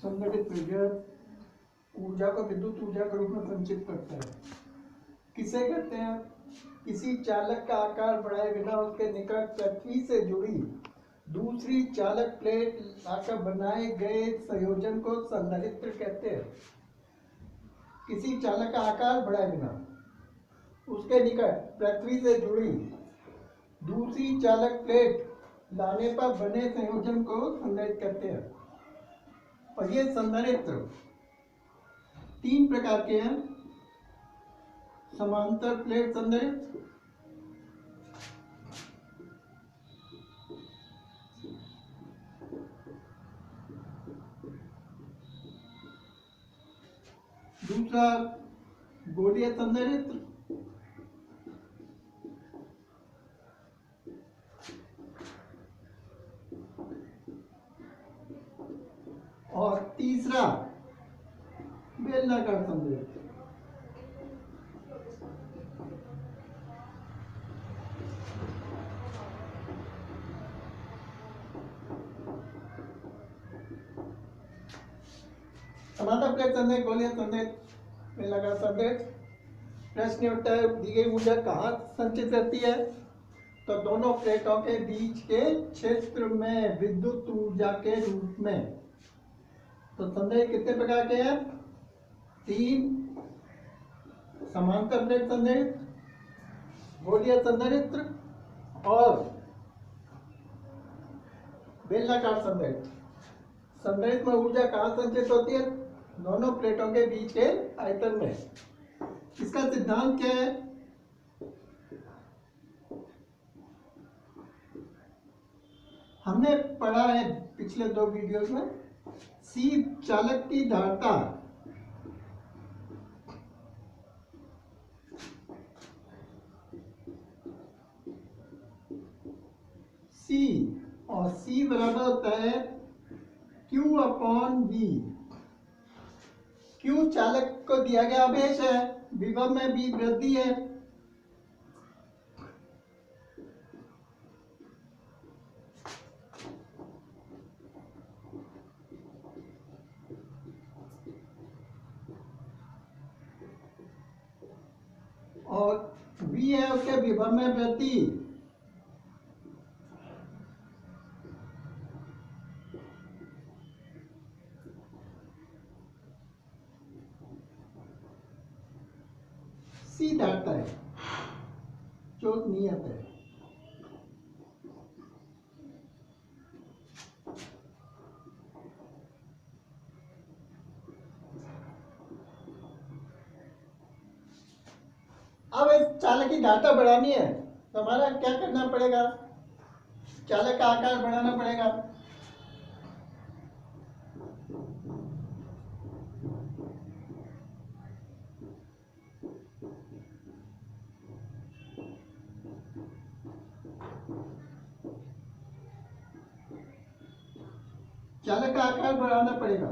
संगठित ऊर्जा को विद्युत ऊर्जा के रूप में संचित करता है। किसे कहते हैं? किसी चालक का आकार बढ़ाए बिना उसके निकट पृथ्वी से जुड़ी दूसरी चालक प्लेट लाकर बनाए गए संयोजन को संधारित्र कहते हैं। किसी चालक का आकार बढ़ाए बिना उसके निकट पृथ्वी से जुड़ी दूसरी चालक प्लेट लाने पर बने संयोजन को संधारित्र कहते हैं। और ये संधारित्र 3 प्रकार के हैं। समांतर प्लेट संधारित्र, दूसरा गोलीय संधारित्र, और तीसरा बेलनाकार संधारित्र। समांतर प्लेट संधारित्र, गोलीय संधारित्र, बेलनाकार संधारित्र। प्रश्न उत्तर दी गई ऊर्जा कहाँ संचित रहती है? तो दोनों प्लेटों के बीच के क्षेत्र में विद्युत ऊर्जा के रूप में। तो संधारित्र कितने प्रकार के हैं? 3। समांतर प्लेट संधारित्र, गोलीय संधारित्र और बेलनाकार संधारित्र। संधारित्र में ऊर्जा कहाँ संचित होती है? दोनों प्लेटों के बीच के आयतन में। इसका सिद्धांत क्या है? हमने पढ़ा है पिछले 2 वीडियोस में। सी चालक की धारता सी, और सी बराबर होता है Q/V। Q चालक को दिया गया आवेश है, विभव में भी वृद्धि है। और V है उसके विभव में वृद्धि। C धारता है जो नियत है। अब इस चालक की धारता बढ़ानी है तो हमारा क्या करना पड़ेगा? चालक का आकार बढ़ाना पड़ेगा। चालक का आकार बढ़ाना पड़ेगा।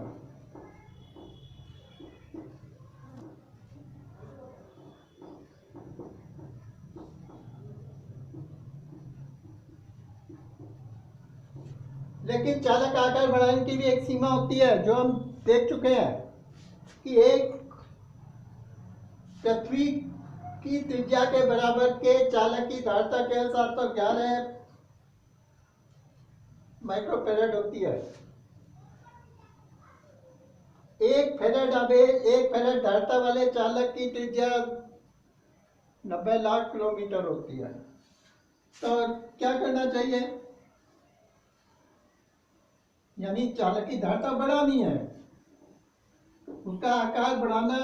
लेकिन चालक का आकार बढ़ाने की भी एक सीमा होती है, जो हम देख चुके हैं कि एक पृथ्वी की त्रिज्या के बराबर के चालक की धारता के 711 माइक्रोफैराड होती है। 1 फैराड धारता वाले चालक की त्रिज्या 90 लाख किलोमीटर होती है। तो क्या करना चाहिए? यानी चालक की धारता बढ़ानी है, उसका आकार बढ़ाना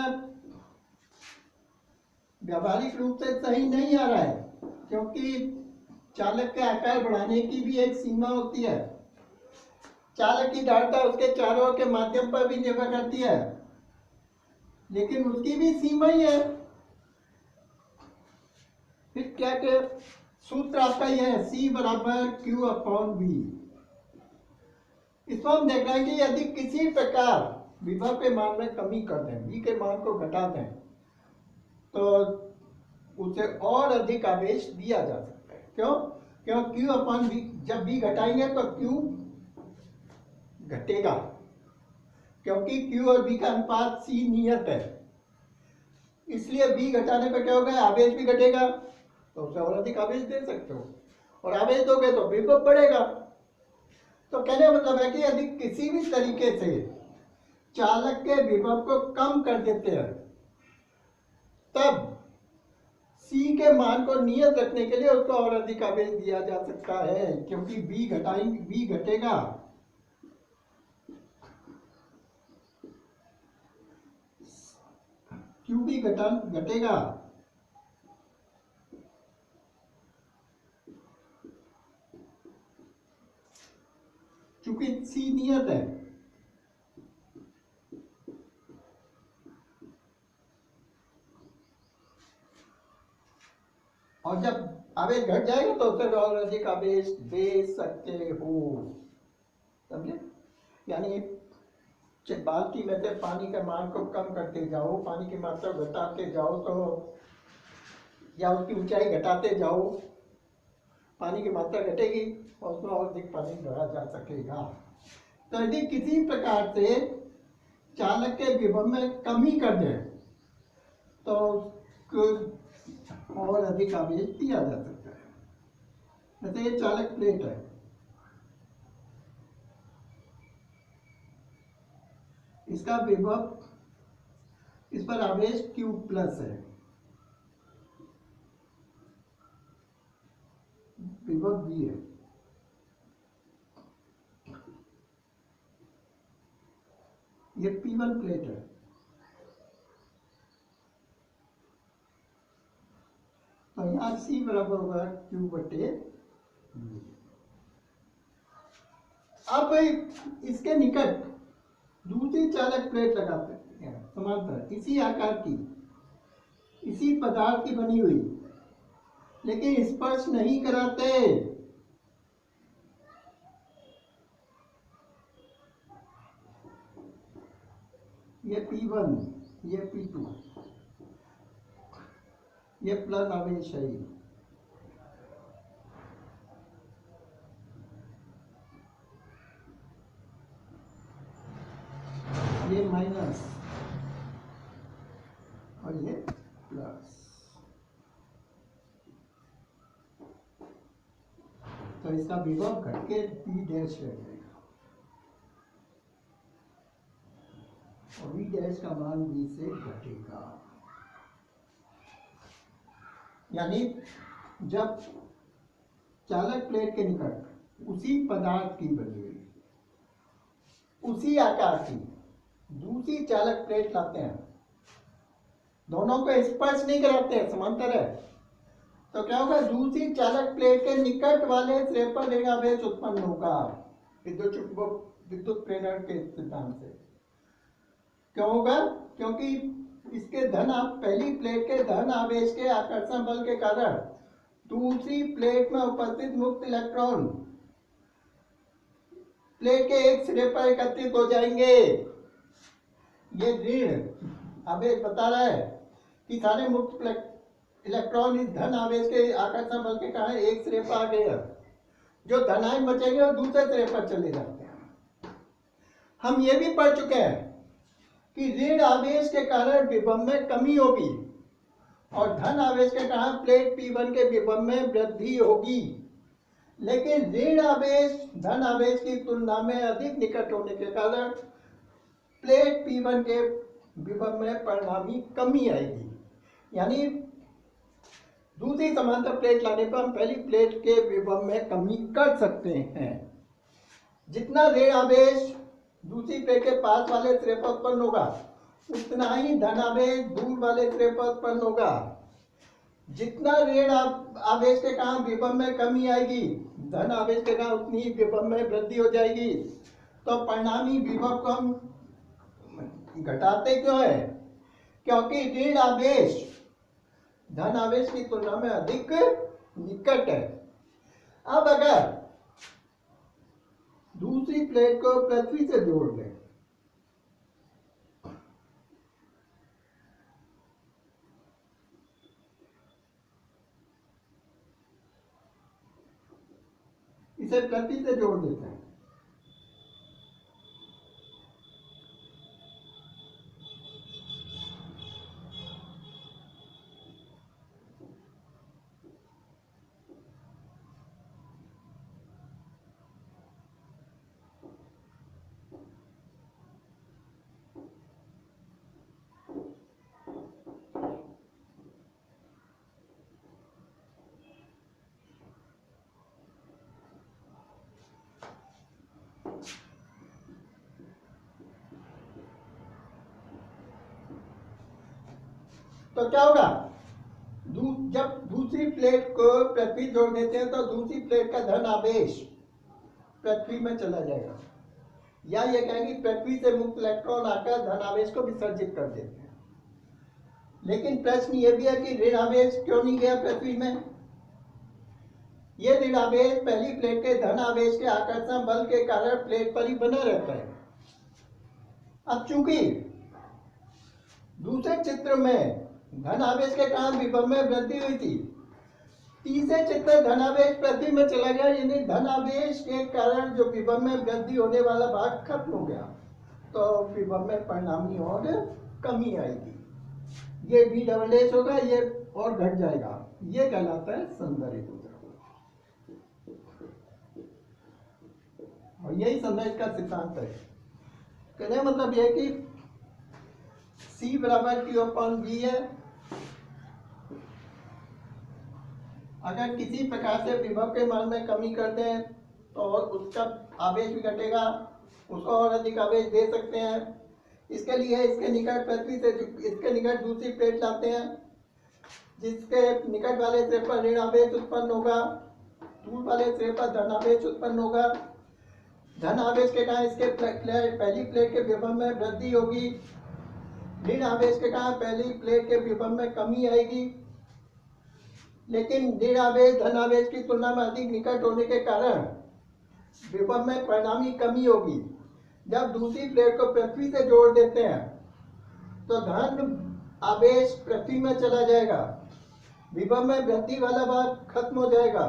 व्यावहारिक रूप से सही नहीं आ रहा है, क्योंकि चालक के आकार बढ़ाने की भी एक सीमा होती है। चालक की धारता उसके चारों के माध्यम पर भी निर्भर करती है, लेकिन उसकी भी सीमा ही है। फिर क्या के सूत्र आपका यह है, C बराबर Q/V। इसको हम देख रहे हैं कि यदि किसी प्रकार विभव के मान में कमी कर दें, V के मान को घटा दें, तो उसे और अधिक आवेश दिया जा सकता है। क्यों? क्यों Q/V, जब V घटाएंगे तो Q घटेगा, क्योंकि Q और V का अनुपात C नियत है, इसलिए V घटाने पर क्या होगा, आवेश भी घटेगा, तो उसे और अधिक आवेश दे सकते हो, और आवेश दोगे तो विभव बढ़ेगा। तो कहने का मतलब है कि यदि किसी भी तरीके से चालक के विभव को कम कर देते हैं, तब C के मान को नियत रखने के लिए उसको और अधिक आवेश दिया जा सकता है, क्योंकि V घटेगा, Q भी घटेगा, चूंकि C नियत है। और जब आवेश घट जाएगा तो उसे और अधिक आवेश दे सकते हो, समझे? यानी बाल्टी में से पानी के मान को कम करते जाओ, पानी की मात्रा घटाते जाओ, तो या उसकी ऊंचाई घटाते जाओ, पानी की मात्रा घटेगी और उसमें और अधिक पानी भरा जा सकेगा। तो यदि किसी प्रकार से चालक के विभव में कमी कर दे तो और अधिक आवेश दिया जा सकता है। जैसे ये चालक प्लेट है, इसका विभव, इस पर आवेश Q प्लस है, विभव V है, ये P1 प्लेट है, तो यहाँ C बराबर होगा Q बटे V। अब इसके निकट दूसरी चालक प्लेट लगाते हैं समांतर, इसी आकार की, इसी पदार्थ की बनी हुई, लेकिन स्पर्श नहीं कराते। ये P1, ये P2, ये प्लस आवेश है, ये माइनस और ये प्लस, तो इसका विभव घट के P डैश रह जाएगा, और V डैश का मान V से घटेगा। यानी जब चालक प्लेट के निकट उसी पदार्थ की बनी हुई, उसी आकार की दूसरी चालक प्लेट लाते हैं, दोनों को स्पर्श नहीं कराते हैं, समांतर है, तो क्या होगा, दूसरी चालक प्लेट के निकट वाले सिरे पर ऋण आवेश उत्पन्न होगा विद्युत प्रेरण के सिद्धांत से। क्यों होगा? क्योंकि इसके पहली प्लेट के धन आवेश के आकर्षण बल के कारण दूसरी प्लेट में उपस्थित मुक्त इलेक्ट्रॉन प्लेट के एक सिरे पर एकत्रित हो जाएंगे। ये ऋण आवेश बता रहा है कि सारे मुक्त इलेक्ट्रॉन इस धन आवेश के आकर्षण बल के कारण एक सिरे पर आ गए, जो धनायन बचेंगे और दूसरे सिरे पर चले जाते हैं। हम ये भी पढ़ चुके हैं कि ऋण आवेश के कारण विभव में कमी होगी और धन आवेश के कारण प्लेट P1 के विभव में वृद्धि होगी, लेकिन ऋण आवेश धन आवेश की तुलना में अधिक निकट होने के कारण प्लेट P1 के विभव में परिणामी कमी आएगी। यानी दूसरी समांतर प्लेट लाने पर हम पहली प्लेट के विभव में कमी कर सकते हैं। जितना ऋण आवेश दूसरी प्लेट के पास वाले सिरे पर उत्पन्न होगा, उतना ही धन आवेश दूर वाले सिरे पर उत्पन्न होगा। जितना ऋण आवेश के कारण विभव में कमी आएगी, धन आवेश के कारण उतनी ही विभव में वृद्धि हो जाएगी। तो परिणामी विभव को हम घटाते क्यों है? क्योंकि ऋण आवेश धन आवेश की तुलना में अधिक निकट है। अब अगर दूसरी प्लेट को पृथ्वी से जोड़ दें, इसे पृथ्वी से जोड़ देते हैं, तो क्या होगा, जब दूसरी प्लेट को पृथ्वी जोड़ देते हैं तो दूसरी प्लेट का धन आवेश पृथ्वी में चला जाएगा, या ये कहेंगे पृथ्वी से मुक्त इलेक्ट्रॉन आकर धन आवेश को विसर्जित कर देते हैं। लेकिन प्रश्न ये भी है कि ऋण आवेश क्यों नहीं गया पृथ्वी में? ये ऋण आवेश पहली प्लेट के धन आवेश के आकर्षण बल के कारण प्लेट पर ही बना रहता है। अब चूंकि दूसरे चित्र में धन आवेश के कारण विभव में वृद्धि हुई थी, तीसरे चित्र धन आवेश पृथ्वी में चला गया, यानी धन आवेश के कारण जो विभव में वृद्धि होने वाला भाग खत्म हो गया, तो विभव में परिणामी और कमी आएगी। ये V डबल डैश होगा, ये और घट जाएगा, ये कहलाता है संधारित्र। और यही संधारित्र का सिद्धांत है। कहने मतलब यह कि C बराबर Q/V है। अगर किसी प्रकार से विभव के मान में कमी कर दें तो उसका आवेश भी घटेगा, उसको और अधिक आवेश दे सकते हैं। इसके लिए इसके निकट पृथ्वी से इसके निकट दूसरी प्लेट लाते हैं, जिसके निकट वाले सिरे पर ऋण आवेश उत्पन्न होगा, दूर वाले सिरे पर धन आवेश उत्पन्न होगा। धन आवेश के कारण इसके पहली प्लेट के विभव में वृद्धि होगी, ऋण आवेश के कारण पहली प्लेट के विभव में कमी आएगी। लेकिन ऋण आवेश धन आवेश की तुलना में अधिक निकट होने के कारण विभव में परिणामी कमी होगी। जब दूसरी प्लेट को पृथ्वी से जोड़ देते हैं तो धन आवेश पृथ्वी में चला जाएगा, विभव में वृद्धि वाला भाग खत्म हो जाएगा,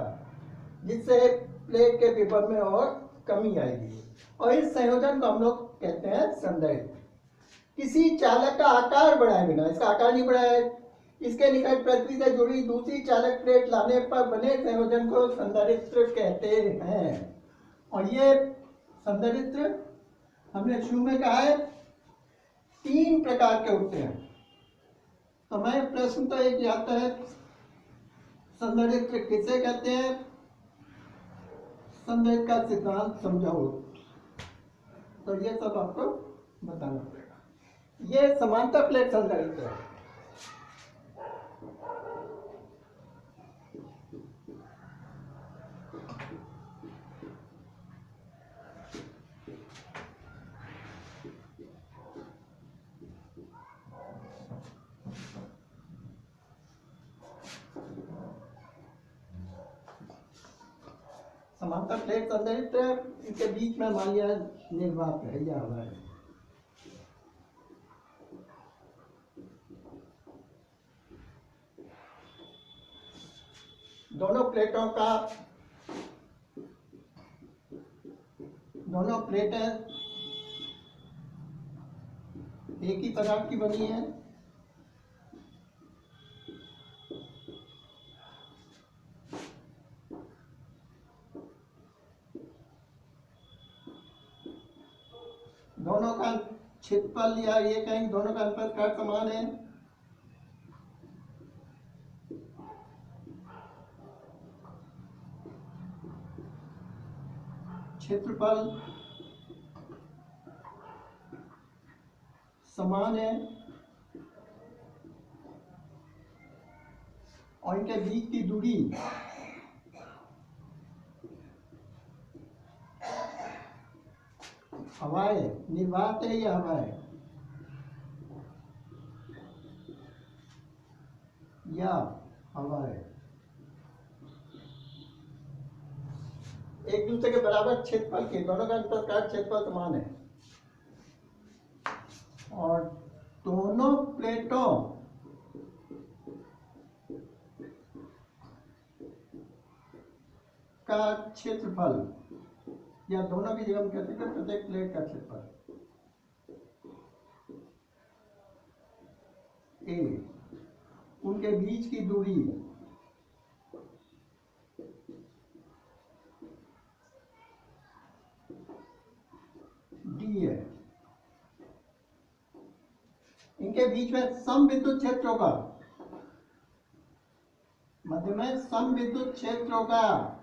जिससे प्लेट के विभव में और कमी आएगी। और इस संयोजन को हम लोग कहते हैं संधारित्र। किसी चालक का आकार बढ़ाए बिना, इसका आकार नहीं बढ़ाया है, इसके निकट पृथ्वी से जुड़ी दूसरी चालक प्लेट लाने पर बने संयोजन को संधारित्र कहते हैं। और ये संधारित्र हमने शुरू में कहा है 3 प्रकार के होते हैं। तो मैं प्रश्न तो एक आता है, संधारित्र किसे कहते हैं? संधारित्र का सिद्धांत समझाओ, तो ये सब आपको बताना पड़ेगा। ये समांतर प्लेट संधारित्र है। समांतर प्लेट संधारित्र, इनके बीच में मान लिया निर्वात है या हवा है। दोनों प्लेटें एक ही पदार्थ की बनी है। दोनों का क्षेत्रफल या ये कहेंगे दोनों का अंतःस्कार समान है। क्षेत्रफल समान है और इनके बीच की दूरी हवाएं, निर्वात है या हवा है या हवा है, एक दूसरे के बराबर क्षेत्रफल के, दोनों का अंतःस्कार क्षेत्रफल समान है। और दोनों प्लेटों का क्षेत्रफल, या दोनों की जगह हम कहते हैं प्रत्येक प्लेट का क्षेत्रफल ए, उनके बीच की दूरी डी है। इनके बीच में समविद्युत क्षेत्र होगा, मध्य में समविद्युत क्षेत्र होगा।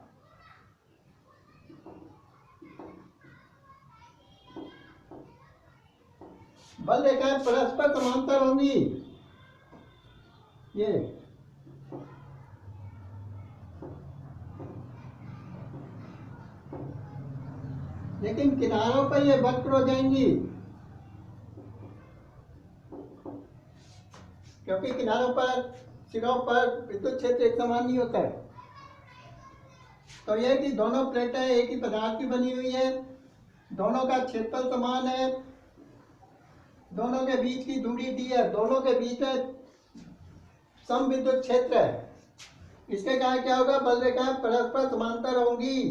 बल रेखाएं परस्पर समांतर होंगी। ये लेकिन किनारों पर ये वक्र हो जाएंगी, क्योंकि किनारों पर सिरों पर विद्युत क्षेत्र एक समान नहीं होता है। तो यह कि दोनों प्लेटें एक ही पदार्थ की बनी हुई है, दोनों का क्षेत्रफल समान है, दोनों के बीच की दूरी दी है, दोनों के बीच में सम विद्युत क्षेत्र है। इसके कारण क्या होगा, बल रेखाएं परस्पर समांतर होंगी,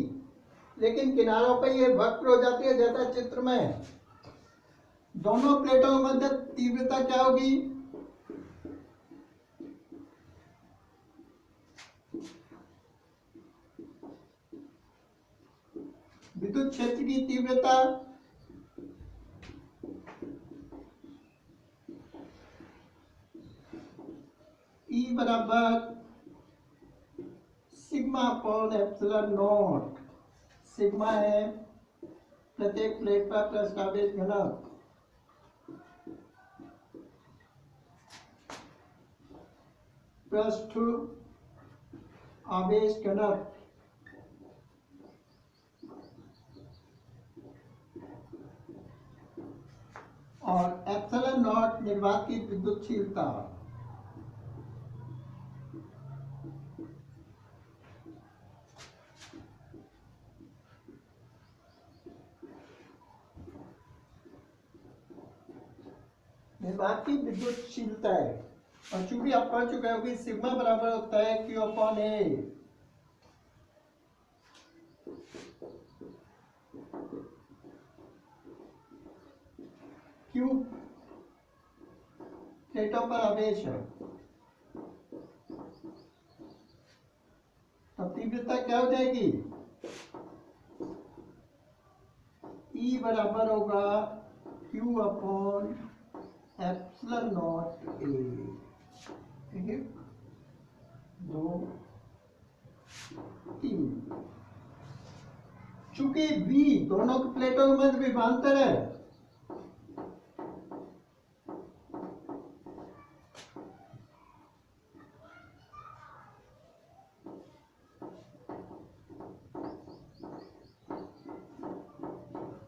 लेकिन किनारों पर ये वक्र हो जाती है जैसा चित्र में। दोनों प्लेटों के मध्य तीव्रता क्या होगी, विद्युत क्षेत्र की तीव्रता E बराबर sigma upon epsilon not. Sigma है प्रत्येक प्लेट पर पृष्ठ आवेश घनत्व, पृष्ठ आवेश घनत्व, और एप्सिलॉन नॉट निर्वात की विद्युतशीलता। निर्वात की विद्युतशीलता है, और चूंकि आप पढ़ चुके हो कि सिग्मा बराबर होता है Q अपॉन A। Q प्लेटों पर आवेश है, तो तीव्रता क्या हो जाएगी, E बराबर होगा Q upon epsilon not A। 1 2 3। चूंकि V दोनों प्लेटों के मध्य विभवांतर है,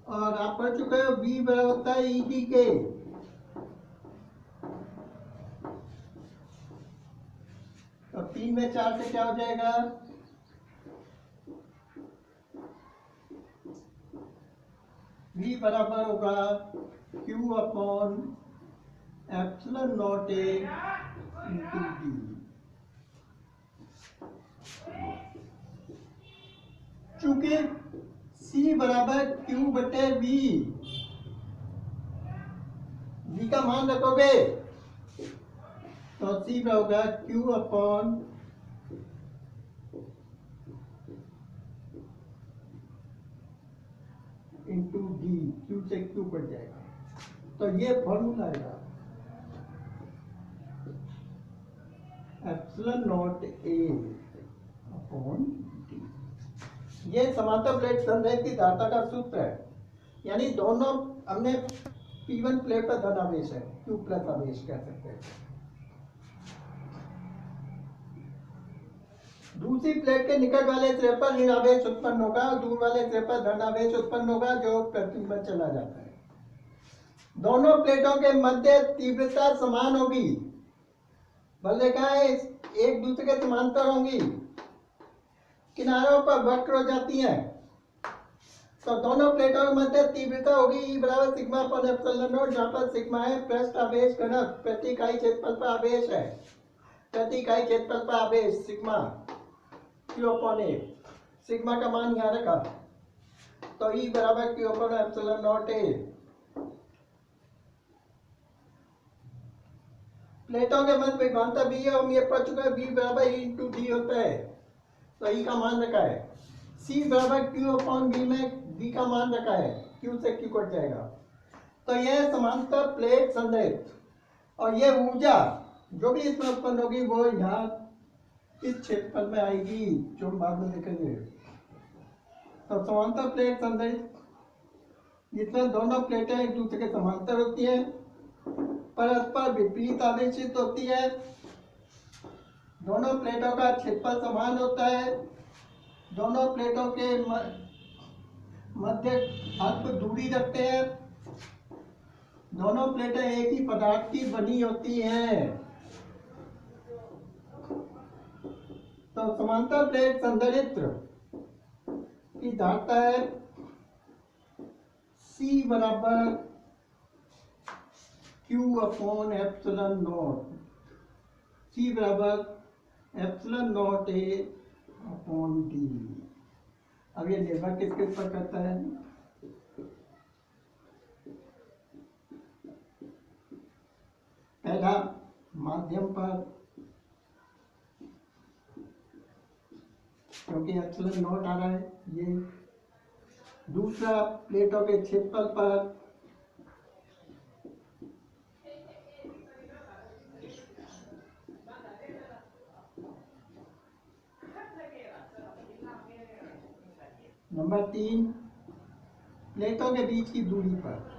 और आप पढ़ चुके हो V बराबर होता है ED के। तो 3 में 4 से क्या हो जाएगा, V बराबर होगा Q upon epsilon not A into D। चूंकि C बराबर Q बटे V, V का मान रखोगे तो C होगा Q upon into D। Q से Q कट जाएगा, तो ये फॉर्मूला आएगा epsilon not A upon D। ये समांतर प्लेट संरेख की धारिता का सूत्र है, यानी दोनों हमने P1 प्लेट पर धन आवेश है, Q प्लस आवेश कह सकते हैं। दूसरी प्लेट के निकट वाले सिरे पर ऋण आवेश उत्पन्न होगा, दूर वाले सिरे पर धन आवेश उत्पन्न होगा, जो पृथ्वी पर चला जाता है। दोनों प्लेटों के मध्य तीव्रता समान होगी, बल रेखाएं एक दूसरे के समांतर होंगी, किनारों पर वक्र हो जाती हैं, तो दोनों प्लेटों के मध्य तीव्रता होगी E बराबर सिग्मा अपॉन एप्सिलॉन नॉट, जहां पर सिग्मा है पृष्ठ आवेश घनत्व, प्रति इकाई क्षेत्रफल पर आवेश है, प्रति इकाई क्षेत्रफल पर आवेश sigma Q upon A। Sigma का मान यहाँ रखा, तो E बराबर Q upon epsilon not A। प्लेटों के मध्य विभवांतर B है, हम ये पढ़ चुके हैं, B बराबर E इंटू D होता है, तो E का मान रखा है। C बराबर Q अपॉन B में B का मान रखा है, Q से Q कट जाएगा। तो यह समांतर प्लेट संरेख, और ये ऊर्जा जो भी इसमें उत्पन्न होगी वो यहाँ इस क्षेत्रफल में आएगी, जो हम बाद में देखेंगे। तो समांतर प्लेट संरेख जिसमें दोनों प्लेटें एक दूसरे के समांतर होती हैं, परस्पर विपरीत आवेशित होती है, दोनों प्लेटों का क्षेत्रफल समान होता है। दोनों प्लेटों के मध्य अल्प दूरी रखते हैं। दोनों प्लेटें एक ही पदार्थ की बनी होती हैं। तो समांतर प्लेट संधारित्र की धारता है C बराबर Q upon epsilon not. C बराबर epsilon not A upon D। अब ये निर्भर किसके ऊपर करता है? पहला माध्यम पर, क्योंकि एप्सिलॉन नॉट आ रहा है ये। दूसरा प्लेटों के क्षेत्रफल पर, नंबर 3 प्लेटों के बीच की दूरी पर।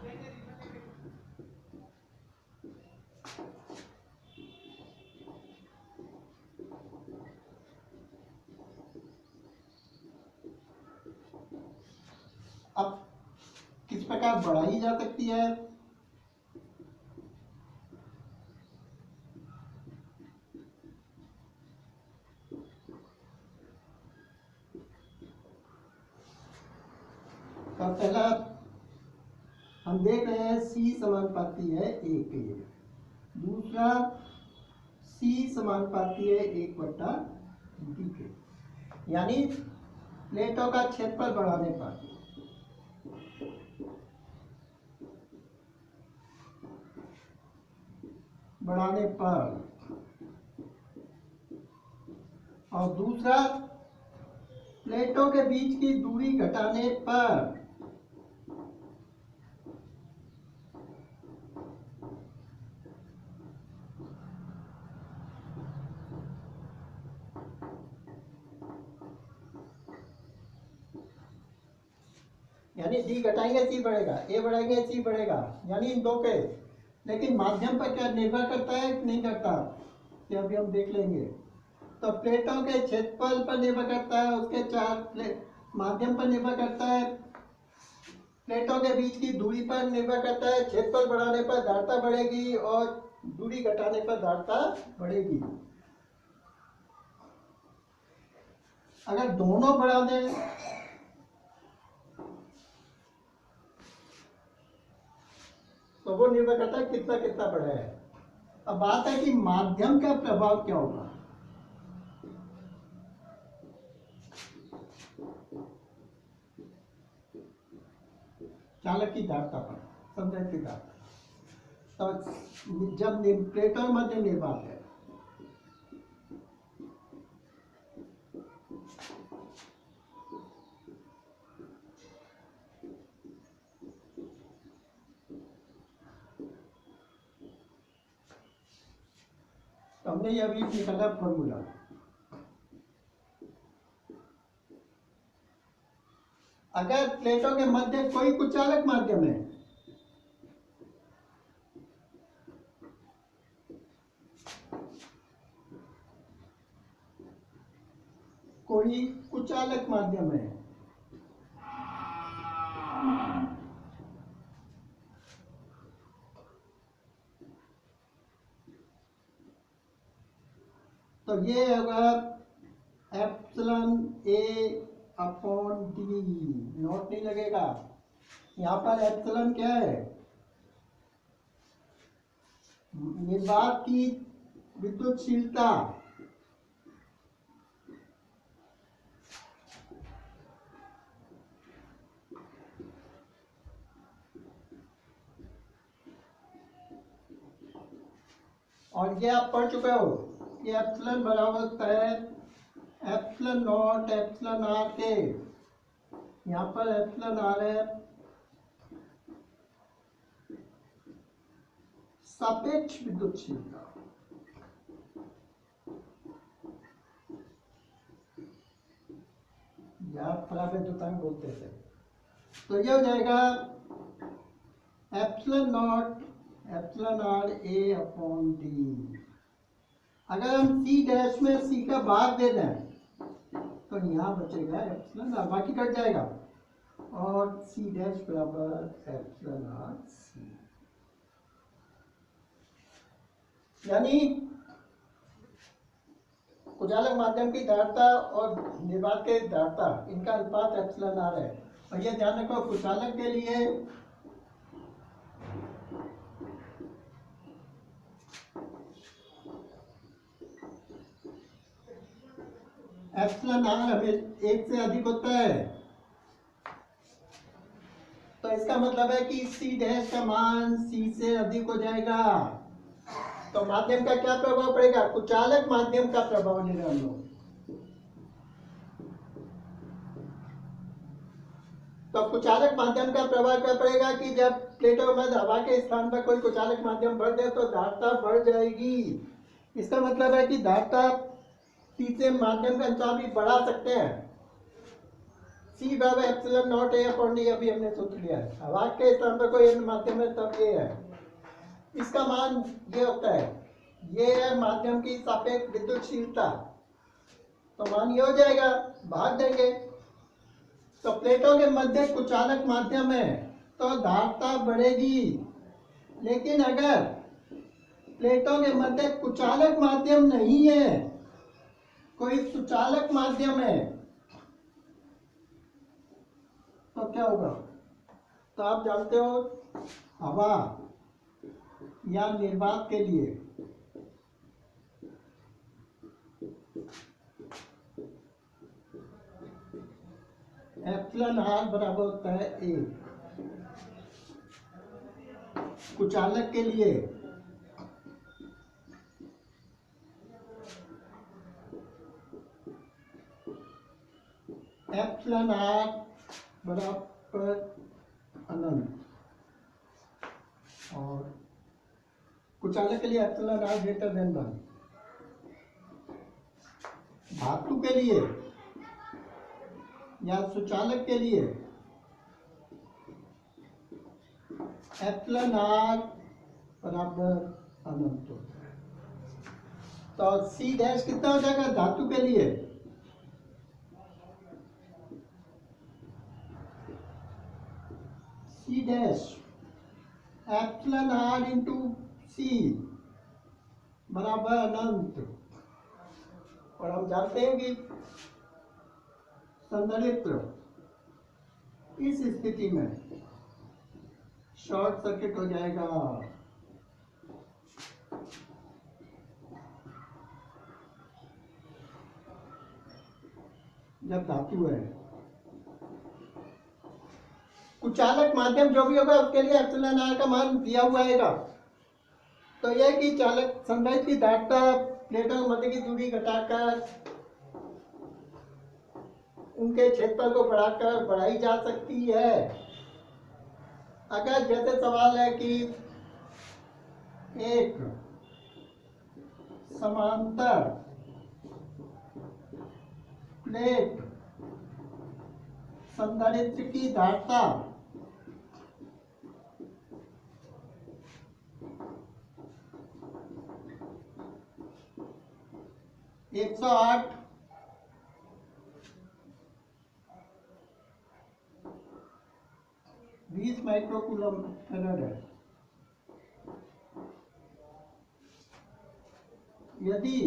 अब किस प्रकार बढ़ाई जा सकती है? तो पहला हम देख रहे हैं C समानुपाती है 1 के। दूसरा C समानुपाती है 1/D के। यानी प्लेटों का क्षेत्रफल बढ़ाने पर और दूसरा प्लेटों के बीच की दूरी घटाने पर यानी D घटाएंगे C बढ़ेगा, A बढ़ाएंगे C बढ़ेगा, यानी इन दो पे। लेकिन माध्यम पर क्या निर्भर करता है कि नहीं करता, ये अभी हम देख लेंगे। तो प्लेटों के क्षेत्रफल पर निर्भर करता है, उसके माध्यम पर निर्भर करता है, प्लेटों के बीच की दूरी पर निर्भर करता है। क्षेत्रफल बढ़ाने पर धारता बढ़ेगी और दूरी घटाने पर धारता बढ़ेगी। अगर दोनों बढ़ा दें तो वो निर्भर करता है कितना कितना बढ़ा है। अब बात है कि माध्यम का प्रभाव क्या होगा। चालक की धारता पर, संधारित्र की धारता। तो जब प्लेटों मध्य निर्वात है, तो हमने ये अभी निकाला फॉर्मूला। अगर प्लेटों के मध्य कोई कुचालक माध्यम है, कोई कुचालक माध्यम है, तो ये होगा epsilon A upon D। Note नहीं लगेगा यहाँ पर। एप्सिलॉन क्या है? निर्वात की विद्युतशीलता। और ये आप पढ़ चुके हो कि एप्सिलॉन बराबर होता है एप्सिलॉन नॉट एप्सिलॉन R के। यहाँ पर एप्सिलॉन R है सापेक्ष विद्युतशीलता। या परावैद्युतांक बोलते थे। तो ये हो जाएगा epsilon not epsilon R A upon D। अगर हम सी डैश में सी का भाग दे दें तो यहाँ बचेगा एप्सिलॉन आर, बाकी कट जाएगा और सी डैश बराबर एप्सिलॉन आर सी। यानी कुचालक माध्यम की धारिता और निर्वात के धारिता इनका अनुपात एप्सिलॉन आर है। और ये ध्यान रखो कुचालक के लिए एप्सिलॉन आर हमें एक से अधिक होता है, तो इसका मतलब है कि सी डैश का मान सी से अधिक हो जाएगा। तो माध्यम का क्या प्रभाव पड़ेगा? कुचालक माध्यम का प्रभाव ले रहे हम लोग। तो कुचालक माध्यम का प्रभाव क्या पड़ेगा कि जब प्लेटों में हवा के स्थान पर कोई कुचालक माध्यम बढ़ जाए तो धारिता बढ़ जाएगी। इसका मतलब है कि धारिता तीसरे माध्यम का अनुसार भी बढ़ा सकते हैं। सी बराबर epsilon not A upon D, अभी हमने सूत्र लिया है। हवा के स्थान पर कोई अन्य माध्यम है तब ये है, इसका मान ये होता है, ये है माध्यम की सापेक्ष विद्युतशीलता। तो मान ये हो जाएगा, भाग देंगे। तो प्लेटों के मध्य कुचालक माध्यम है तो धारिता बढ़ेगी, लेकिन अगर प्लेटों के मध्य कुचालक माध्यम नहीं है, कोई सुचालक माध्यम है, तो क्या होगा? तो आप जानते हो हवा या निर्वात के लिए एप्सिलॉन आर बराबर होता है ए। कुचालक के लिए एप्सिलॉन आर बराबर अनंत और कुचालक के लिए एप्सिलॉन आर ग्रेटर देन 1। धातु के लिए या सुचालक के लिए एप्सिलॉन आर बराबर अनंत होता है। तो सी डैश कितना हो जाएगा धातु के लिए? C dash epsilon R into C बराबर अनंत। और हम जानते हैं कि संधारित्र इस स्थिति में शॉर्ट सर्किट हो जाएगा। जब धातु है, कुचालक माध्यम जो भी होगा उसके लिए एप्सिलॉन आर का मान दिया हुआ आएगा। तो यह कि चालक संधारित्र की धारिता प्लेटों के मध्य की दूरी घटाकर उनके क्षेत्रफल को बढ़ाकर बढ़ाई जा सकती है। अगर जैसे सवाल है कि एक समांतर प्लेट संधारित्र की धारिता 108 20 माइक्रोकूलम फैराड है। यदि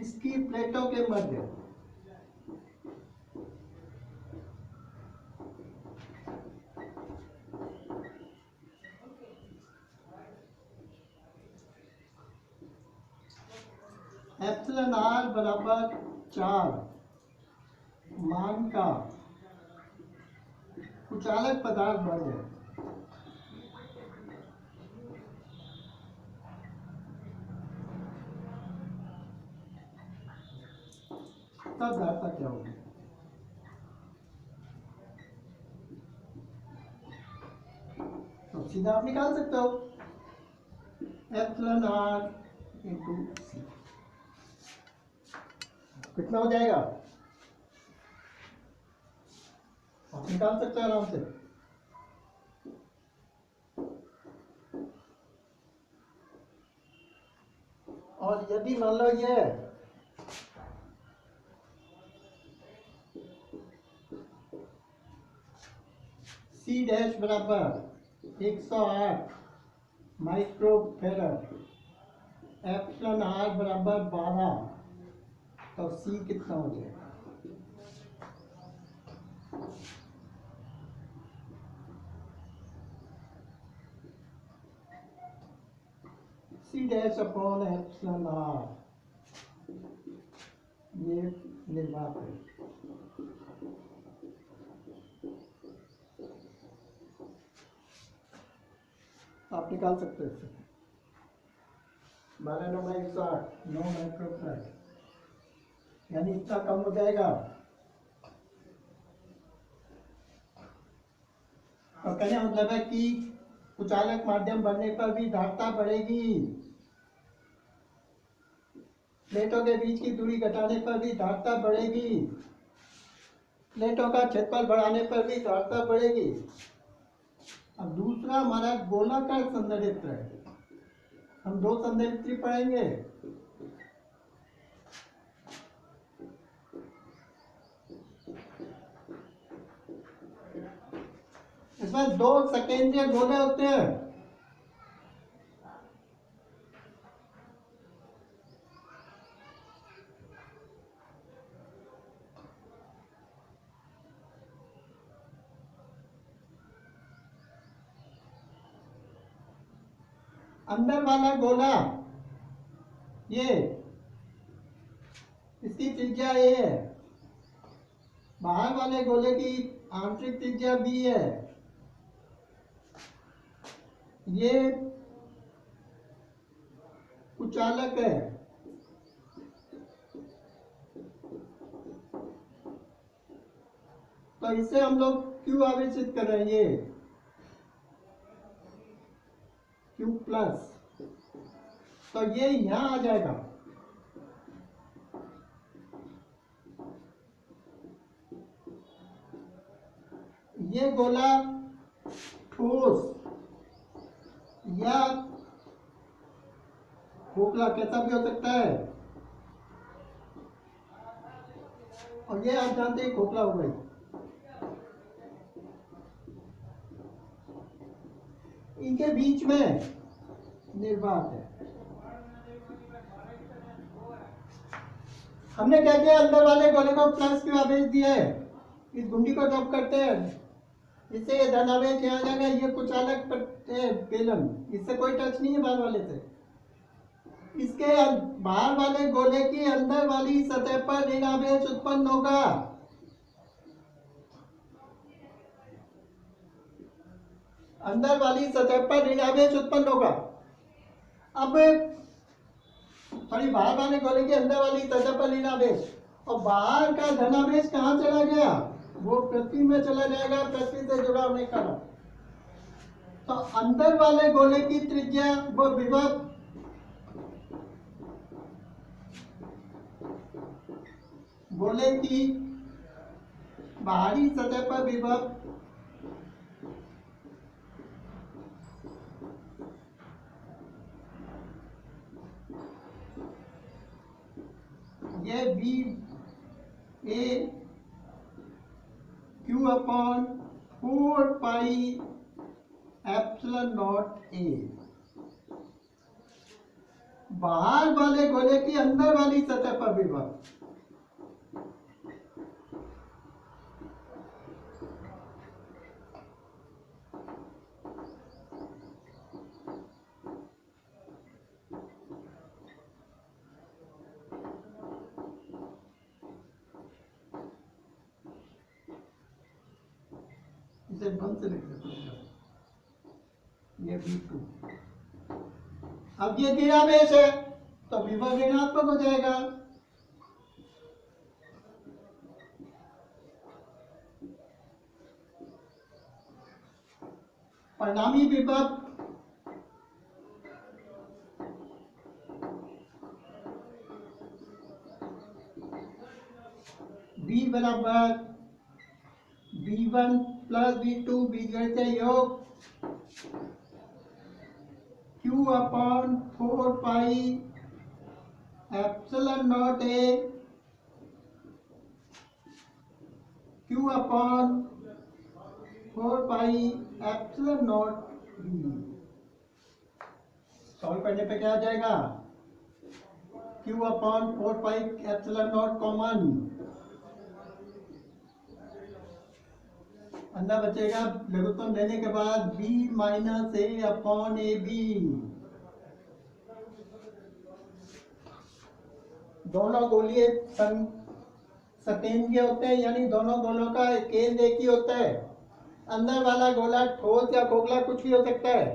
इसकी प्लेटों के मध्य एप्सिलॉन आर बराबर 4 मान का कुचालक पदार्थ बढ़ जाए तब धारिता क्या होगी? तो सीधा आप निकाल सकते हो एप्सिलॉन आर इंटू सी। कितना हो जाएगा? आप निकाल सकते हो आराम से। और यदि मान लो ये सी डैश बराबर 108 माइक्रोफेरड, एप्सिलॉन आर बराबर 12, तो सी कितना हो जाएगा? C dash upon epsilon R, ये निर्वात है। आप निकाल सकते हो इससे 12 9 108 9 माइक्रोफेरड, यानी इतना कम हो जाएगा। और कहने का मतलब है कि कुचालक माध्यम बढ़ने पर भी धारिता बढ़ेगी, प्लेटों के बीच की दूरी घटाने पर भी धारिता बढ़ेगी, प्लेटों का क्षेत्रफल बढ़ाने पर भी धारिता बढ़ेगी। अब दूसरा हमारा गोलाकार संधारित्र है। हम दो संधारित्र पढ़ेंगे। इसमें दो सेकेंडरी गोले होते हैं। अंदर वाला गोला ये, इसकी त्रिज्या ए है, बाहर वाले गोले की आंतरिक त्रिज्या बी है। ये कुचालक है। तो इसे हम लोग क्यू आवेशित कर रहे हैं, ये क्यू प्लस, तो ये यहां आ जाएगा। ये गोला ठोस या खोखला कैसा भी हो सकता है, और ये आप जानते हैं खोखला हो गई। इनके बीच में निर्वात है। हमने क्या किया, अंदर वाले गोले को प्लस क्यू आवेश दिया है, इस गुंडी को ड्रॉप करते हैं, इससे ये धन आवेश यहाँ जाएगा। ये कुचालक बेलन, इससे कोई टच नहीं है बाहर वाले से। इसके बाहर वाले गोले की अंदर वाली सतह पर ऋण आवेश उत्पन्न होगा। अंदर वाली सतह पर ऋण आवेश उत्पन्न होगा। अब सॉरी, बाहर वाले गोले की अंदर वाली सतह पर ऋण आवेश, और बाहर का धनावेश कहाँ चला गया? वो पृथ्वी में चला जाएगा, पृथ्वी से जुड़ा होने का। तो अंदर वाले गोले की त्रिज्या, वो विभव गोले की बाहरी सतह पर विभव ये B A Q upon 4 pi epsilon not A, बाहर वाले गोले की अंदर वाली सतह पर विभव। इसे बंद से लिख सकते हैं, ये V2। अब ये ऋणावेश है तो विभव ऋणात्मक हो जाएगा। परिणामी विभव V बराबर V1 प्लस V2 बीजगणित योग Q upon 4 pi epsilon not A Q upon 4 pi epsilon not B. Solve करने पे क्या आ जाएगा, Q upon 4 pi epsilon not common, अंदर बचेगा लघुत्तम लेने के बाद B minus A upon A B. दोनों गोलीय सकेंद्रीय होते हैं, यानी दोनों गोलों का केंद्र एक ही होता है। अंदर वाला गोला ठोस या खोखला कुछ भी हो सकता है,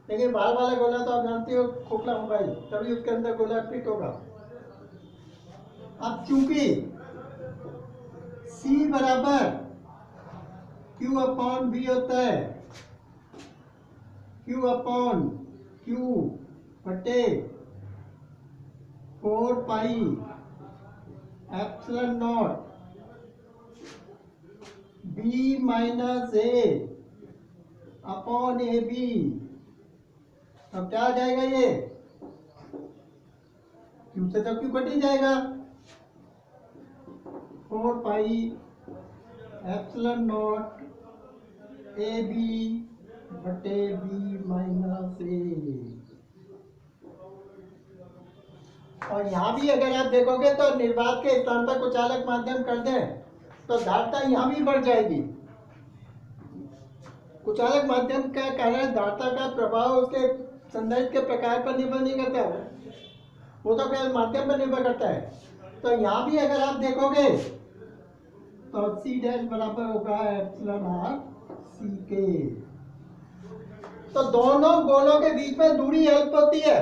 लेकिन बाहर वाला गोला तो आप जानते हो खोखला होगा ही, तभी उसके अंदर गोला फिट होगा। अब चूंकि C बराबर Q अपॉन बी होता है, Q अपॉन Q बटे 4 pi epsilon not B minus A upon A B. अब क्या आ जाएगा, ये Q से तो Q कट ही जाएगा, 4 pi epsilon not A B बटे बी माइनस ए। और यहाँ भी अगर आप देखोगे तो निर्वात के स्थान पर कुचालक माध्यम कर दें तो धारिता यहाँ भी बढ़ जाएगी। कुचालक माध्यम का कारण धारिता का प्रभाव उसके संधारित्र के प्रकार पर निर्भर नहीं करता है, वो तो केवल माध्यम पर निर्भर करता है। तो यहाँ भी अगर आप देखोगे तो C डैश बराबर होगा एप्सिलॉन आर सी के। तो दोनों गोलों के बीच में दूरी अल्प होती है,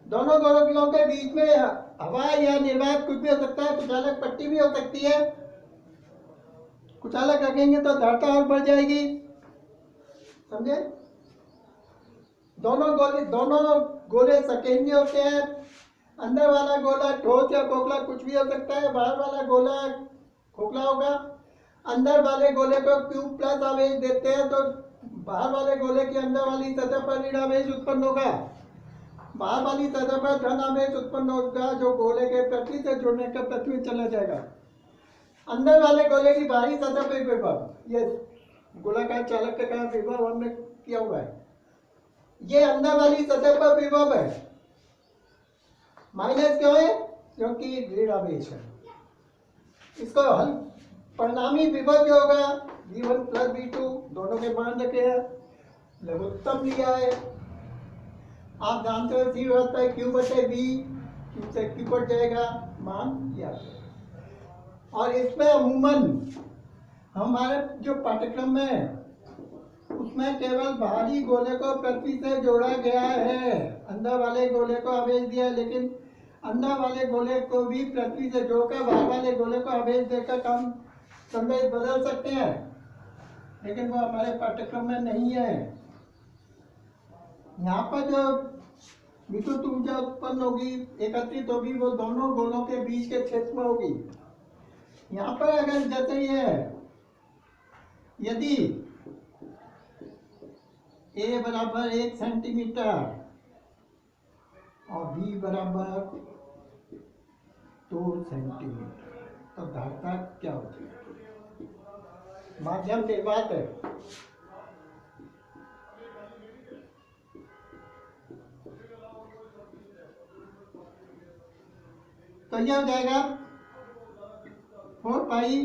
दोनों गोलों के बीच में हवा या निर्वात कुछ भी हो सकता है, कुचालक पट्टी भी हो सकती है। कुचालक रखेंगे तो धारिता और बढ़ जाएगी, समझे। दोनों गोले सकेंद्रीय होते हैं, अंदर वाला गोला ठोस या खोखला कुछ भी हो सकता है, बाहर वाला गोला खोखला होगा। अंदर वाले गोले को Q प्लस आवेश देते हैं तो बाहर वाले गोले की अंदर वाली सतह पर ऋण आवेश उत्पन्न होगा, बाहर वाली सतह पर धन आवेश उत्पन्न होगा, जो गोले के पृथ्वी से जुड़ने का पृथ्वी चला जाएगा। अंदर वाले गोले की बाहरी सतह पर विभव, ये गोलाकार चालक का कारण विभव हमने किया हुआ है, ये अंदर वाली सतह पर विभव है। माइनस क्यों है, क्योंकि ऋण आवेश है। इसको हल परिणामी विभव जो होगा V1 प्लस V2, दोनों के मान रखे हैं, लघुत्तम लिया है। आप जानते हो C होता है Q बटे B, Q से Q कट जाएगा, मान लिया है। और इसमें अमूमन हमारे जो पाठ्यक्रम में उसमें केवल बाहरी गोले को पृथ्वी से जोड़ा गया है, अंदर वाले गोले को आवेश दिया, लेकिन अंदर वाले गोले को भी पृथ्वी से जोड़कर बाहर वाले गोले को आवेश देकर हम संदेश बदल सकते हैं, लेकिन वो हमारे पाठ्यक्रम में नहीं है। यहाँ पर जो विद्युत ऊर्जा उत्पन्न होगी, एकत्रित होगी, वो दोनों गोलों के बीच के क्षेत्र में होगी। यहाँ पर अगर जैसे ये है, यदि A बराबर 1 सेंटीमीटर और B बराबर 2 सेंटीमीटर, तो धारिता क्या होती है, माध्यम निर्वात है। तो यह हो जाएगा 4 pi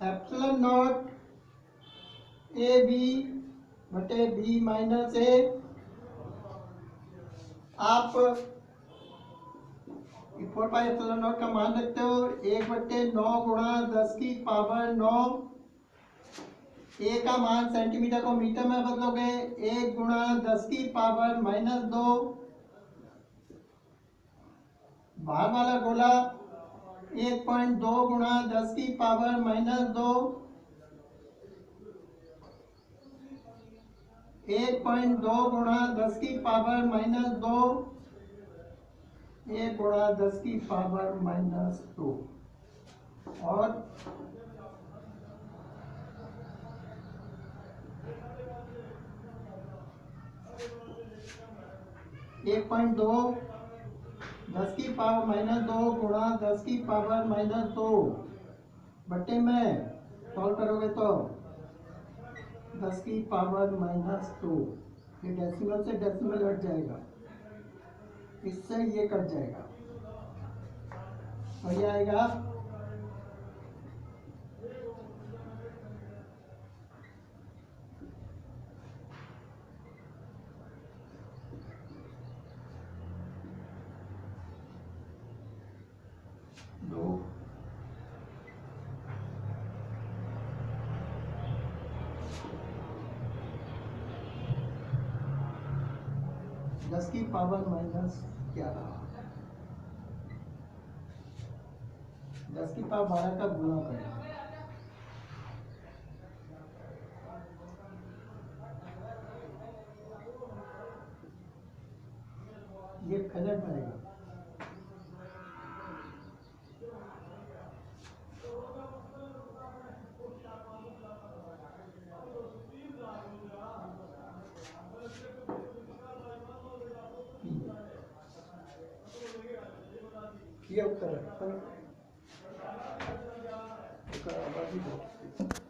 epsilon not A B बटे बी माइनस ए। आप 4 पाई एप्सिलॉन नॉट का मान रखते हो 1/9 गुणा 10 की पावर 9। ए का मान सेंटीमीटर को मीटर में बदलोगे, 1 गुणा 10 की पावर -2। बाहर वाला गोला 1.2 गुणा 10 की पावर -2, 1.2 गुणा 10 की पावर -2, 1 गुणा 10 की पावर -2, और 1.2 10 की पावर माइनस 2 गुणा 10 की पावर माइनस 2 बट्टे में सॉल्व करोगे तो 10 की पावर माइनस 2, ये डेसिमल से डेसिमल हट जाएगा, इससे ये कट जाएगा और ये आएगा 2 10 की पावर माइनस 11, 10 की पावर 12 का गुणा करना, ये करेक्ट आएगा। ये उत्तर है।